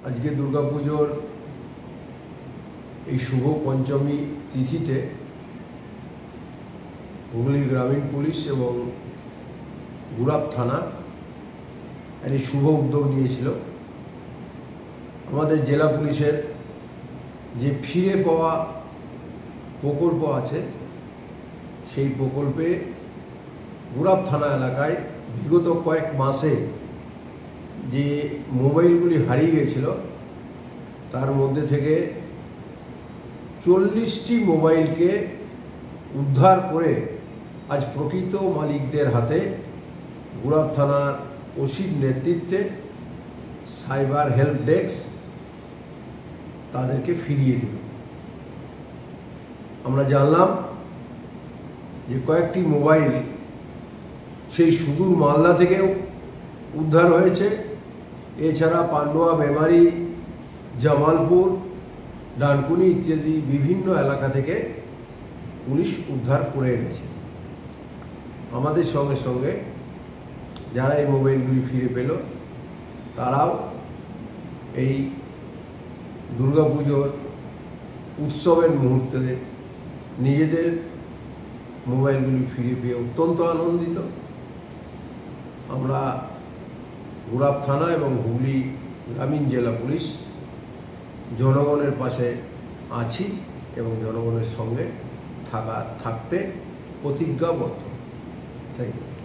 আজকে দুর্গাপুজোর এই শুভ পঞ্চমী তিথিতে হুগলি গ্রামীণ পুলিশ এবং গুরাব থানা একটি শুভ উদ্যোগ নিয়েছিল। আমাদের জেলা পুলিশের যে ফিরে পাওয়া প্রকল্প আছে, সেই প্রকল্পে গুরাব থানা এলাকায় বিগত কয়েক মাসে যে মোবাইলগুলি হারিয়ে গেছিল, তার মধ্যে থেকে 40টি মোবাইলকে উদ্ধার করে আজ প্রকৃত মালিকদের হাতে গুরাব থানার ওসির নেতৃত্বে সাইবার হেল্প ডেস্ক তাদেরকে ফিরিয়ে দিল। আমরা জানলাম যে কয়েকটি মোবাইল সেই সুদূর মালদা থেকেও উদ্ধার হয়েছে। এছাড়া পান্ডুয়া, মেমারি, জামালপুর, ডানকুনি ইত্যাদি বিভিন্ন এলাকা থেকে পুলিশ উদ্ধার করে এনেছে। আমাদের সঙ্গে সঙ্গে যারা এই মোবাইলগুলি ফিরে পেল, তারাও এই দুর্গাপুজোর উৎসবের মুহূর্তে নিজেদের মোবাইলগুলি ফিরে পেয়ে অত্যন্ত আনন্দিত। আমরা গুরাব থানা এবং হুগলি গ্রামীণ জেলা পুলিশ জনগণের পাশে আছি এবং জনগণের সঙ্গে থাকতে প্রতিজ্ঞাবদ্ধ। Thank you.